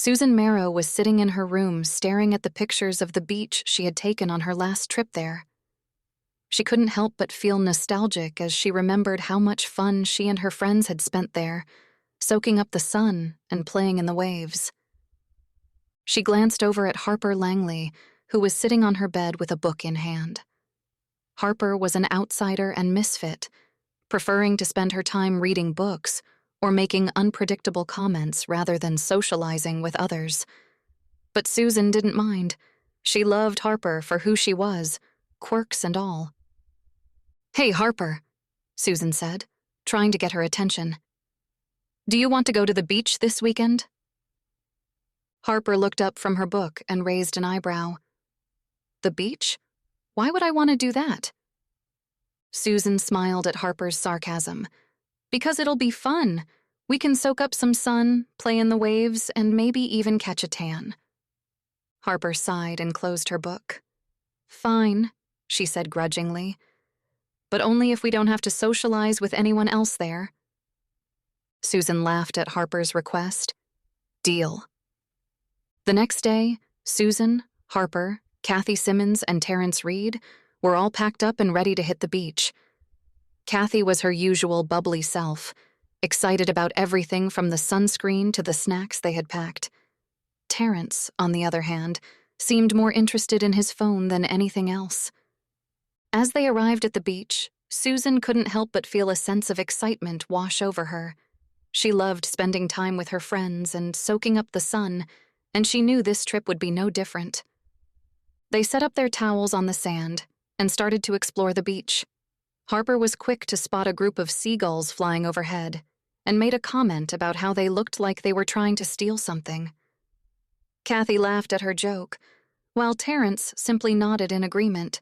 Susan Marrow was sitting in her room staring at the pictures of the beach she had taken on her last trip there. She couldn't help but feel nostalgic as she remembered how much fun she and her friends had spent there, soaking up the sun and playing in the waves. She glanced over at Harper Langley, who was sitting on her bed with a book in hand. Harper was an outsider and misfit, preferring to spend her time reading books or making unpredictable comments rather than socializing with others. But Susan didn't mind. She loved Harper for who she was, quirks and all. "Hey, Harper," Susan said, trying to get her attention. "Do you want to go to the beach this weekend?" Harper looked up from her book and raised an eyebrow. "The beach? Why would I want to do that?" Susan smiled at Harper's sarcasm. "Because it'll be fun. We can soak up some sun, play in the waves, and maybe even catch a tan." Harper sighed and closed her book. "Fine," she said grudgingly. "But only if we don't have to socialize with anyone else there." Susan laughed at Harper's request. "Deal." The next day, Susan, Harper, Kathy Simmons, and Terrence Reed were all packed up and ready to hit the beach. Kathy was her usual bubbly self, excited about everything from the sunscreen to the snacks they had packed. Terrence, on the other hand, seemed more interested in his phone than anything else. As they arrived at the beach, Susan couldn't help but feel a sense of excitement wash over her. She loved spending time with her friends and soaking up the sun, and she knew this trip would be no different. They set up their towels on the sand and started to explore the beach. Harper was quick to spot a group of seagulls flying overhead and made a comment about how they looked like they were trying to steal something. Kathy laughed at her joke, while Terrence simply nodded in agreement.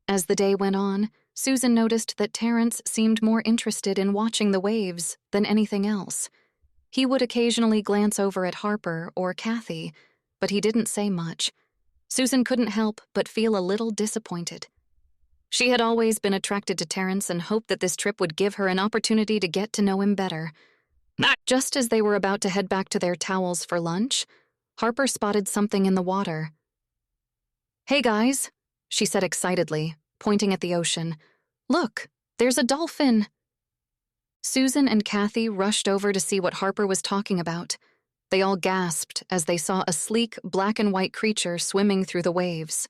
As the day went on, Susan noticed that Terrence seemed more interested in watching the waves than anything else. He would occasionally glance over at Harper or Kathy, but he didn't say much. Susan couldn't help but feel a little disappointed. She had always been attracted to Terrence and hoped that this trip would give her an opportunity to get to know him better. Just as they were about to head back to their towels for lunch, Harper spotted something in the water. "Hey, guys," she said excitedly, pointing at the ocean. "Look, there's a dolphin." Susan and Kathy rushed over to see what Harper was talking about. They all gasped as they saw a sleek, black and white creature swimming through the waves.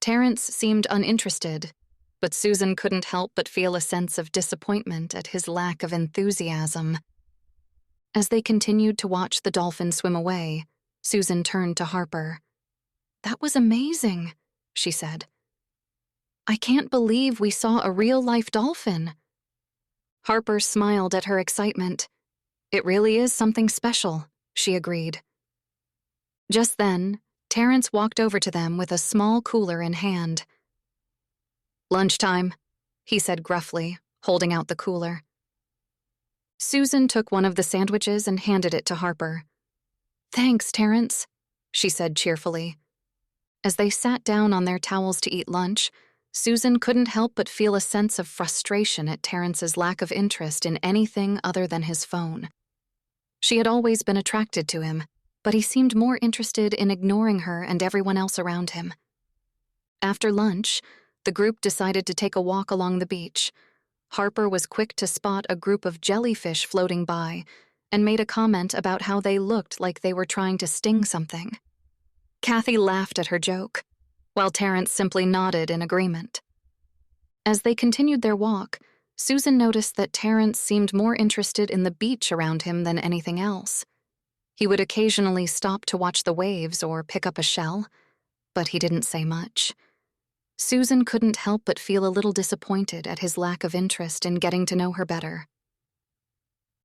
Terrence seemed uninterested, but Susan couldn't help but feel a sense of disappointment at his lack of enthusiasm. As they continued to watch the dolphin swim away, Susan turned to Harper. "That was amazing," she said. "I can't believe we saw a real-life dolphin." Harper smiled at her excitement. "It really is something special," she agreed. Just then, Terrence walked over to them with a small cooler in hand. "Lunchtime," he said gruffly, holding out the cooler. Susan took one of the sandwiches and handed it to Harper. "Thanks, Terrence," she said cheerfully. As they sat down on their towels to eat lunch, Susan couldn't help but feel a sense of frustration at Terrence's lack of interest in anything other than his phone. She had always been attracted to him, but he seemed more interested in ignoring her and everyone else around him. After lunch, the group decided to take a walk along the beach. Harper was quick to spot a group of jellyfish floating by and made a comment about how they looked like they were trying to sting something. Kathy laughed at her joke, while Terrence simply nodded in agreement. As they continued their walk, Susan noticed that Terrence seemed more interested in the beach around him than anything else. He would occasionally stop to watch the waves or pick up a shell, but he didn't say much. Susan couldn't help but feel a little disappointed at his lack of interest in getting to know her better.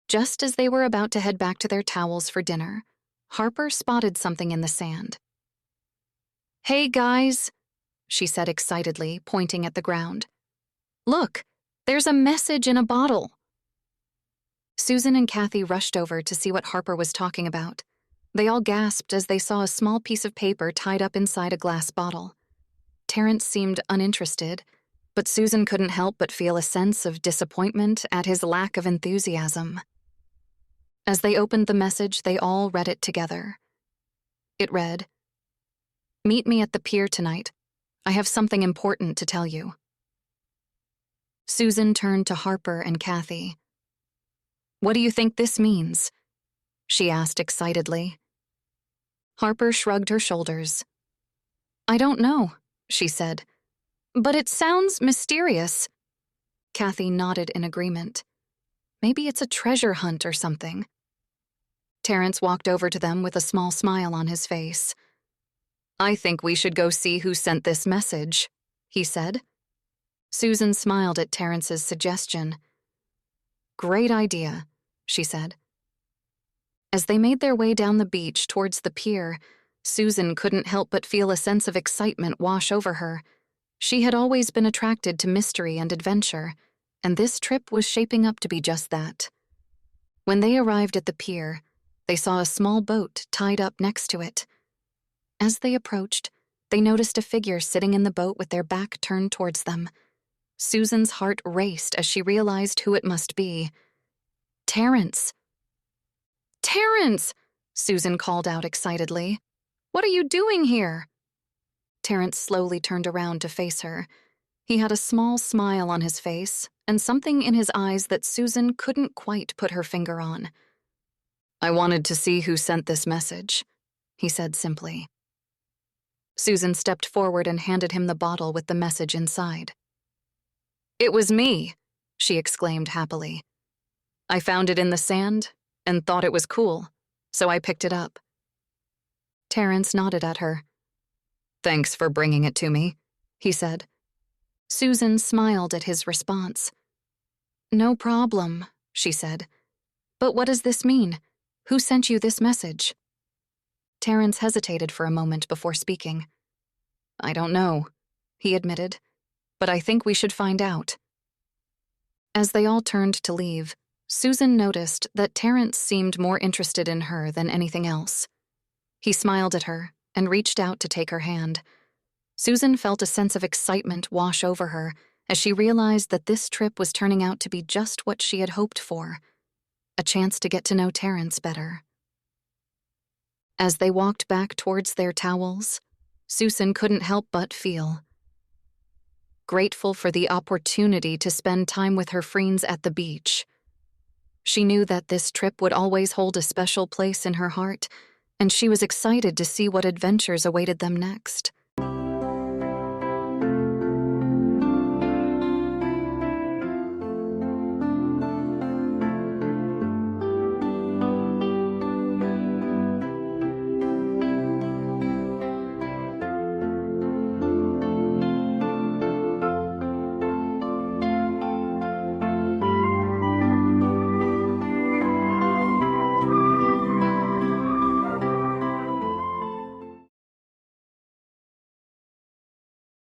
Just as they were about to head back to their towels for dinner, Harper spotted something in the sand. "Hey, guys," she said excitedly, pointing at the ground. "Look, there's a message in a bottle." Susan and Kathy rushed over to see what Harper was talking about. They all gasped as they saw a small piece of paper tied up inside a glass bottle. Terrence seemed uninterested, but Susan couldn't help but feel a sense of disappointment at his lack of enthusiasm. As they opened the message, they all read it together. It read, "Meet me at the pier tonight. I have something important to tell you." Susan turned to Harper and Kathy. "What do you think this means?" she asked excitedly. Harper shrugged her shoulders. "I don't know," she said. "But it sounds mysterious." Kathy nodded in agreement. "Maybe it's a treasure hunt or something." Terrence walked over to them with a small smile on his face. "I think we should go see who sent this message," he said. Susan smiled at Terrence's suggestion. "Great idea," she said. As they made their way down the beach towards the pier, Susan couldn't help but feel a sense of excitement wash over her. She had always been attracted to mystery and adventure, and this trip was shaping up to be just that. When they arrived at the pier, they saw a small boat tied up next to it. As they approached, they noticed a figure sitting in the boat with their back turned towards them. Susan's heart raced as she realized who it must be. Terrence! "Terrence!" Susan called out excitedly. "What are you doing here?" Terrence slowly turned around to face her. He had a small smile on his face and something in his eyes that Susan couldn't quite put her finger on. "I wanted to see who sent this message," he said simply. Susan stepped forward and handed him the bottle with the message inside. "It was me," she exclaimed happily. "I found it in the sand and thought it was cool, so I picked it up." Terrence nodded at her. "Thanks for bringing it to me," he said. Susan smiled at his response. "No problem," she said. "But what does this mean? Who sent you this message?" Terrence hesitated for a moment before speaking. "I don't know," he admitted, "but I think we should find out." As they all turned to leave, Susan noticed that Terrence seemed more interested in her than anything else. He smiled at her and reached out to take her hand. Susan felt a sense of excitement wash over her as she realized that this trip was turning out to be just what she had hoped for, a chance to get to know Terrence better. As they walked back towards their towels, Susan couldn't help but feel grateful for the opportunity to spend time with her friends at the beach. She knew that this trip would always hold a special place in her heart, and she was excited to see what adventures awaited them next.